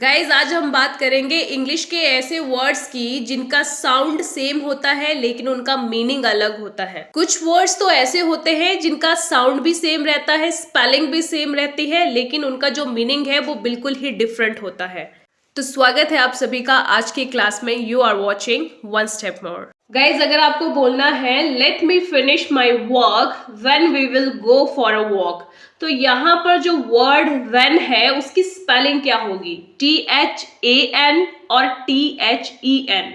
Guys आज हम बात करेंगे इंग्लिश के ऐसे वर्ड्स की जिनका साउंड सेम होता है लेकिन उनका मीनिंग अलग होता है। कुछ वर्ड्स तो ऐसे होते हैं जिनका साउंड भी सेम रहता है, स्पेलिंग भी सेम रहती है, लेकिन उनका जो मीनिंग है वो बिल्कुल ही डिफरेंट होता है। तो स्वागत है आप सभी का आज की क्लास में। You are watching one step more. Guys अगर आपको बोलना है let me finish my work when we will go for a walk, तो यहाँ पर जो वर्ड व्हेन है उसकी स्पेलिंग क्या होगी? THAN और THEN।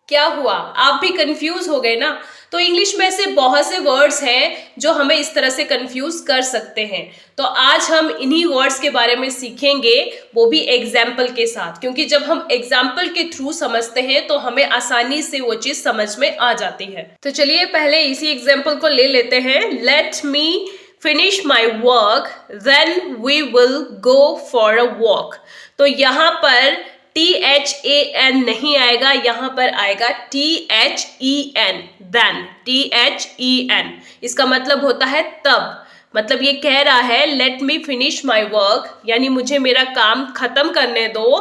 क्या हुआ, आप भी कंफ्यूज हो गए ना? तो इंग्लिश में से बहुत से वर्ड्स हैं जो हमें इस तरह से कंफ्यूज कर सकते हैं। तो आज हम इन्हीं वर्ड्स के बारे में सीखेंगे, वो भी एग्जाम्पल के साथ, क्योंकि जब हम एग्जाम्पल के थ्रू समझते हैं तो हमें आसानी से वो चीज समझ में आ जाती है। तो चलिए पहले इसी एग्जाम्पल को ले लेते हैं। Let me finish my work then we will go for a walk। तो यहाँ पर THAN नहीं आएगा, यहाँ पर आएगा THEN, then THEN। इसका मतलब होता है तब, मतलब ये कह रहा है let me finish my work, यानी मुझे मेरा काम खत्म करने दो,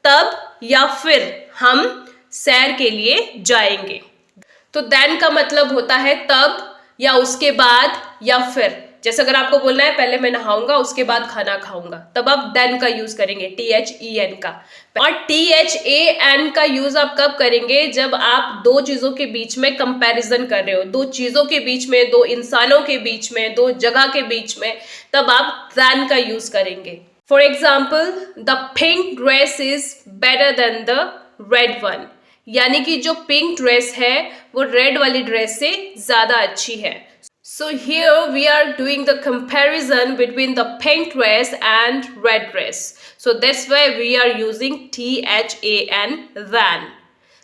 तब या फिर हम सैर के लिए जाएंगे। तो देन का मतलब होता है तब या उसके बाद या फिर। जैसे अगर आपको बोलना है पहले मैं नहाऊंगा उसके बाद खाना खाऊंगा, तब आप देन का यूज करेंगे, THEN का। और THAN का यूज आप कब करेंगे? जब आप दो चीजों के बीच में कंपैरिजन कर रहे हो, दो चीजों के बीच में, दो इंसानों के बीच में, दो जगह के बीच में, तब आप देन का यूज करेंगे। For example, the pink dress is better than the red one, यानी कि जो पिंक ड्रेस है वो रेड वाली ड्रेस से ज्यादा अच्छी है। So here we are doing the comparison between the pink dress and red dress. So that's why we are using THAN than।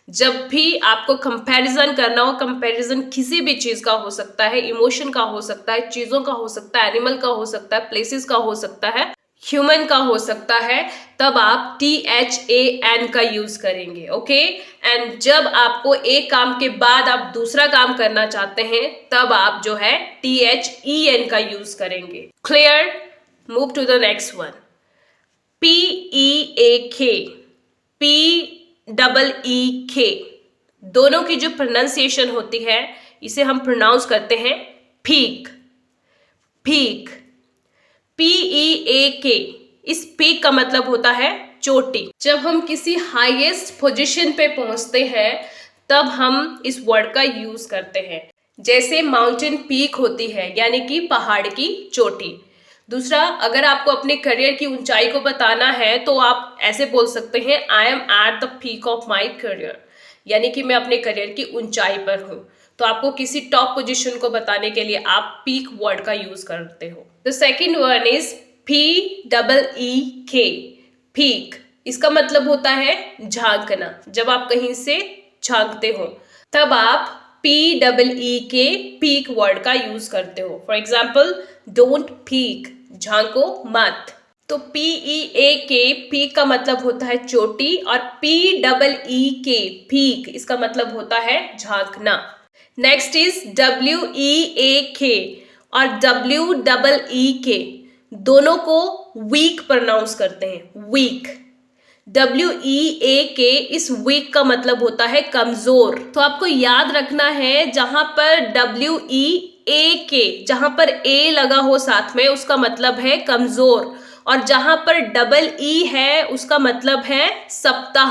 जब भी आपको कंपैरिजन करना हो, कंपैरिजन किसी भी चीज का हो सकता है, इमोशन का हो सकता है, चीजों का हो सकता है, एनिमल का हो सकता है, प्लेसेस का हो सकता है, ह्यूमन का हो सकता है, तब आप THAN का यूज करेंगे। ओके, एंड जब आपको एक काम के बाद आप दूसरा काम करना चाहते हैं तब आप जो है THEN का यूज करेंगे। Clear? Move to the next one. PEAK, PEEK, दोनों की जो प्रोनाउंसिएशन होती है इसे हम प्रोनाउंस करते हैं पीक, पीक। PEAK, इस पीक का मतलब होता है चोटी। जब हम किसी हाईएस्ट पोजीशन पे पहुंचते हैं तब हम इस वर्ड का यूज करते हैं। जैसे माउंटेन पीक होती है, यानी कि पहाड़ की चोटी। दूसरा, अगर आपको अपने करियर की ऊंचाई को बताना है तो आप ऐसे बोल सकते हैं I am at the peak of my career, यानी कि मैं अपने करियर की ऊंचाई पर हूँ। तो आपको किसी टॉप पोजीशन को बताने के लिए आप पीक वर्ड का यूज करते हो। The second one is PEEK, peak. इसका मतलब होता है झांकना। जब आप कहीं से झांकते हो तब आप PEEK, पीक वर्ड का यूज करते हो। फॉर एग्जाम्पल, डोंट पीक, झांको मत। तो PEAK, पीक का मतलब होता है चोटी, और PEEK, पीक, इसका मतलब होता है झांकना। नेक्स्ट इज WEAK और WEEK, दोनों को वीक प्रोनाउंस करते हैं, वीक। WEAK, इस वीक का मतलब होता है कमजोर। तो आपको याद रखना है जहां पर WEAK, जहां पर A लगा हो साथ में, उसका मतलब है कमजोर, और जहां पर EE है उसका मतलब है सप्ताह।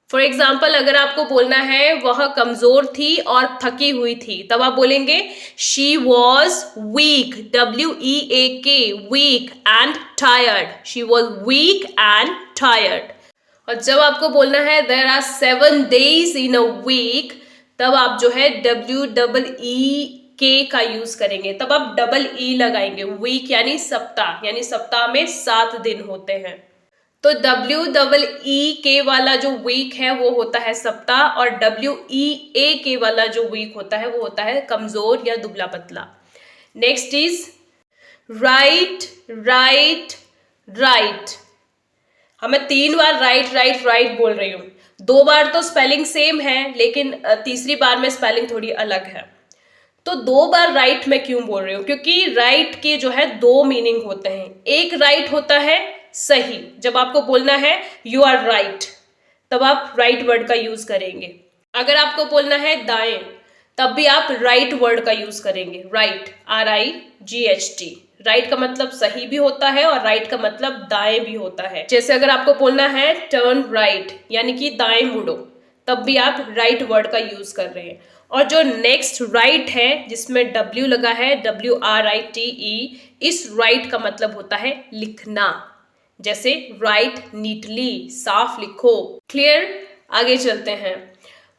फॉर एग्जाम्पल, अगर आपको बोलना है वह कमजोर थी और थकी हुई थी, तब आप बोलेंगे she was weak, WEAK, weak and tired, she was weak and tired. और जब आपको बोलना है there are 7 days in a week, तब आप जो है WEEK का यूज करेंगे, तब आप EE लगाएंगे। वीक यानी सप्ताह, यानी सप्ताह में 7 दिन होते हैं। तो WEEK वाला जो वीक है वो होता है सप्ताह, और WEAK वाला जो वीक होता है वो होता है कमजोर या दुबला पतला। Next is right, right, right. मैं 3 बार राइट, राइट, राइट बोल रही हूँ। 2 बार तो स्पेलिंग सेम है, लेकिन तीसरी बार में स्पेलिंग थोड़ी अलग है। तो 2 बार राइट मैं क्यों बोल रही हूँ? क्योंकि राइट के जो है 2 मीनिंग होते हैं। एक राइट होता है सही। जब आपको बोलना है यू आर राइट, तब आप राइट वर्ड का यूज करेंगे। अगर आपको बोलना है दाएं, तब भी आप राइट वर्ड का यूज करेंगे। Right, RIGHT। राइट का मतलब सही भी होता है और राइट का मतलब दाएं भी होता है। जैसे अगर आपको बोलना है टर्न राइट, यानी कि दाएं मुड़ो, तब भी आप राइट वर्ड का यूज कर रहे हैं। और जो नेक्स्ट राइट है, जिसमें W लगा है, WRITE, इस राइट का मतलब होता है लिखना। जैसे राइट नीटली, साफ लिखो। क्लियर? आगे चलते हैं।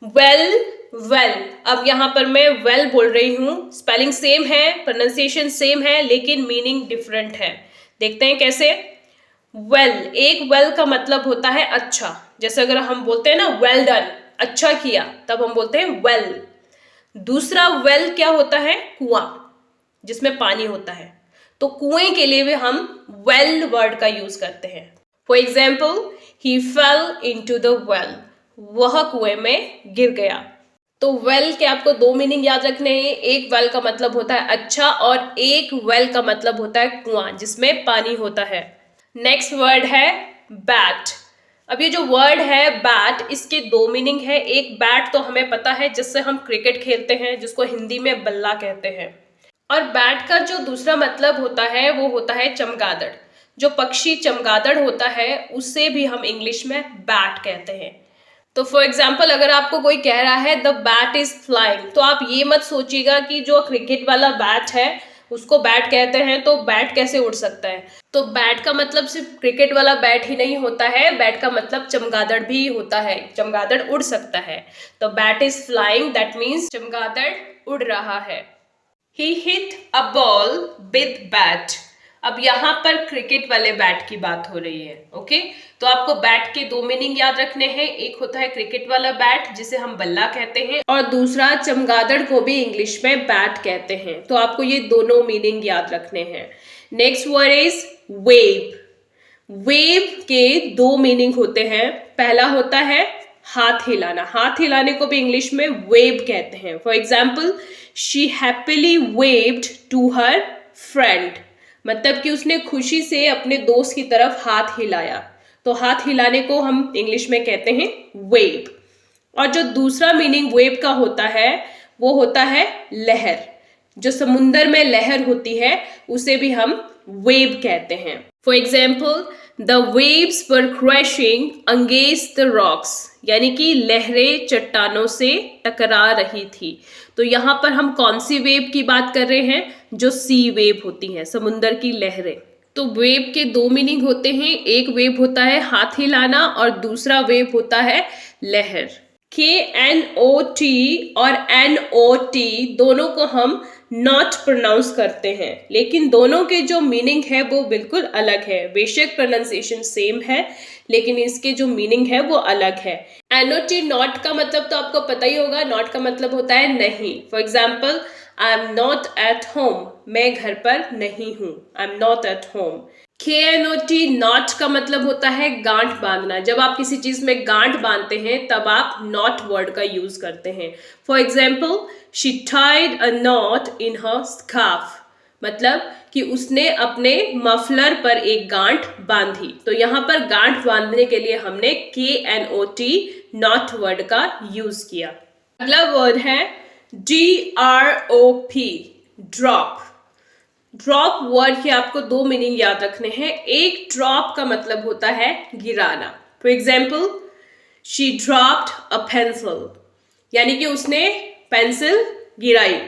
वेल, अब यहां पर मैं वेल बोल रही हूं, स्पेलिंग सेम है, प्रोनाउंसिएशन सेम है, लेकिन मीनिंग डिफरेंट है। देखते हैं कैसे। वेल, एक वेल का मतलब होता है अच्छा। जैसे अगर हम बोलते हैं ना वेल डन, अच्छा किया, तब हम बोलते हैं वेल। दूसरा वेल क्या होता है? कुआं, जिसमें पानी होता है। तो कुएं के लिए भी हम वेल वर्ड का यूज करते हैं। For example, he fail into the well, वह कुएं में गिर गया। तो वेल के आपको दो मीनिंग याद रखने हैं। एक वेल का मतलब होता है अच्छा, और एक वेल का मतलब होता है कुआं, जिसमें पानी होता है। नेक्स्ट वर्ड है बैट। अब ये जो वर्ड है बैट, इसके दो मीनिंग है। एक बैट तो हमें पता है, जिससे हम क्रिकेट खेलते हैं, जिसको हिंदी में बल्ला कहते हैं। और बैट का जो दूसरा मतलब होता है वो होता है चमगादड़। जो पक्षी चमगादड़ होता है, उससे भी हम इंग्लिश में बैट कहते हैं। तो फॉर एग्जाम्पल, अगर आपको कोई कह रहा है द बैट इज फ्लाइंग, तो आप ये मत सोचिएगा कि जो क्रिकेट वाला बैट है उसको बैट कहते हैं, तो बैट कैसे उड़ सकता है। तो बैट का मतलब सिर्फ क्रिकेट वाला बैट ही नहीं होता है, बैट का मतलब चमगादड़ भी होता है, चमगादड़ उड़ सकता है। तो bat is flying, that means चमगादड़ उड़ रहा है। He hit a ball with bat. अब यहाँ पर क्रिकेट वाले बैट की बात हो रही है। ओके, तो आपको बैट के दो मीनिंग याद रखने हैं। एक होता है क्रिकेट वाला बैट, जिसे हम बल्ला कहते हैं, और दूसरा चमगादड़ को भी इंग्लिश में बैट कहते हैं। तो आपको ये दोनों मीनिंग याद रखने हैं। Next word is wave. Wave के दो मीनिंग होते हैं। पहला होता है हाथ हिलाना। हाथ हिलाने को भी इंग्लिश में वेव कहते हैं। For example, she happily waved to her friend, मतलब कि उसने खुशी से अपने दोस्त की तरफ हाथ हिलाया। तो हाथ हिलाने को हम इंग्लिश में कहते हैं वेव। और जो दूसरा मीनिंग वेव का होता है वो होता है लहर। जो समुंदर में लहर होती है उसे भी हम वेव कहते हैं। For example, the waves were crashing against the rocks, यानी कि लहरें चट्टानों से टकरा रही थी। तो यहाँ पर हम कौन सी वेव की बात कर रहे हैं? जो सी वेव होती हैं, समुंदर की लहरें। तो वेव के दो मीनिंग होते हैं। एक वेव होता है हाथ हिलाना और दूसरा वेव होता है लहर। KNOT और NOT दोनों को हम नॉट प्रोनाउंस करते हैं, लेकिन दोनों के जो मीनिंग है वो बिल्कुल अलग है। बेशक प्रोनाउंसिएशन सेम है, लेकिन इसके जो मीनिंग है वो अलग है। NOT, नॉट का मतलब तो आपको पता ही होगा। नॉट का मतलब होता है नहीं। For example, I am not at home, मैं घर पर नहीं हूँ। I am not at home. KNOT, not का मतलब होता है गांठ बांधना। जब आप किसी चीज में गांठ बांधते हैं तब आप नॉट वर्ड का यूज करते हैं। For example, she Tide a not in her scarf, मतलब कि उसने अपने मफलर पर एक गांठ बांधी। तो यहाँ पर गांठ बांधने के लिए हमने KNOT, नॉट वर्ड का यूज किया। अगला वर्ड है DROP, ड्रॉप। ड्रॉप वर्ड के आपको दो मीनिंग याद रखने हैं। एक ड्रॉप का मतलब होता है गिराना। For example, she dropped a pencil, यानी कि उसने पेंसिल गिराई।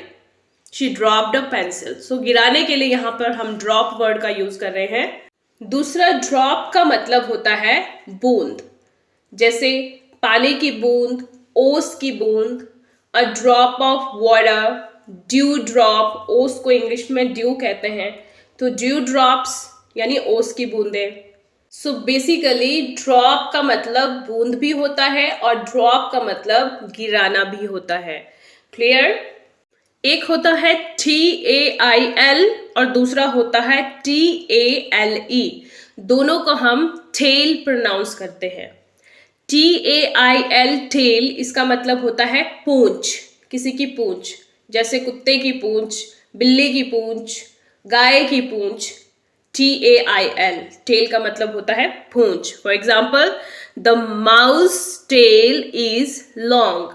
She dropped a pencil. So गिराने के लिए यहाँ पर हम ड्रॉप वर्ड का यूज कर रहे हैं। दूसरा ड्रॉप का मतलब होता है बूंद, जैसे पानी की बूंद, ओस की बूंद। A drop of water, dew drop, ओस को इंग्लिश में ड्यू कहते हैं। तो ड्यू ड्रॉप्स यानी ओस की बूंदें। सो बेसिकली ड्रॉप का मतलब बूंद भी होता है और ड्रॉप का मतलब गिराना भी होता है। क्लियर? एक होता है TAIL और दूसरा होता है TALE। दोनों को हम टेल प्रोनाउंस करते हैं। TAIL, टेल, इसका मतलब होता है पूंछ, किसी की पूंछ, जैसे कुत्ते की पूंछ, बिल्ली की पूंछ, गाय की पूंछ। TAIL, टेल का मतलब होता है पूंछ। For example, the mouse tail is long,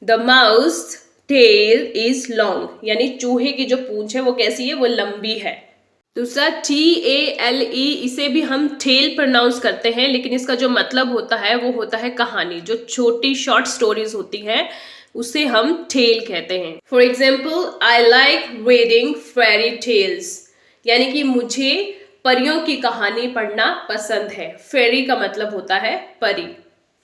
the mouse tail is long, यानी चूहे की जो पूंछ है वो कैसी है, वो लंबी है। दूसरा TALE, इसे भी हम टेल प्रोनाउंस करते हैं, लेकिन इसका जो मतलब होता है वो होता है कहानी। जो छोटी शॉर्ट स्टोरीज होती हैं उसे हम टेल कहते हैं। For example, I like reading fairy tales, यानी कि मुझे परियों की कहानी पढ़ना पसंद है। फेरी का मतलब होता है परी।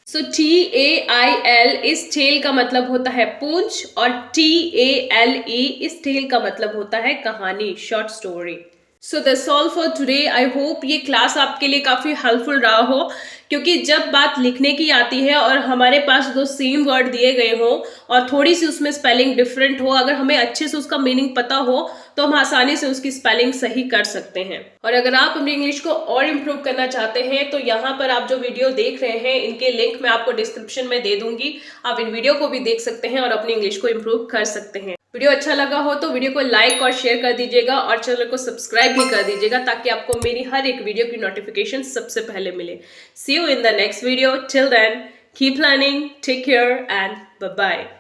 सो TAIL, इस टेल का मतलब होता है पूंछ, और TALE, इस टेल का मतलब होता है कहानी, short story. So that's all for today. I hope ये क्लास आपके लिए काफ़ी हेल्पफुल रहा हो, क्योंकि जब बात लिखने की आती है और हमारे पास दो सेम वर्ड दिए गए हों और थोड़ी सी उसमें स्पेलिंग डिफरेंट हो, अगर हमें अच्छे से उसका मीनिंग पता हो तो हम आसानी से उसकी स्पेलिंग सही कर सकते हैं। और अगर आप अपनी इंग्लिश को और इम्प्रूव करना चाहते हैं तो यहाँ पर आप जो वीडियो देख रहे हैं इनके लिंक मैं आपको डिस्क्रिप्शन में दे दूंगी। आप इन वीडियो को भी देख सकते हैं और अपनी इंग्लिश को इम्प्रूव कर सकते हैं। वीडियो अच्छा लगा हो तो वीडियो को लाइक और शेयर कर दीजिएगा और चैनल को सब्सक्राइब भी कर दीजिएगा, ताकि आपको मेरी हर एक वीडियो की नोटिफिकेशन सबसे पहले मिले। See you in the next video. Till then, keep learning, take care, and bye-bye.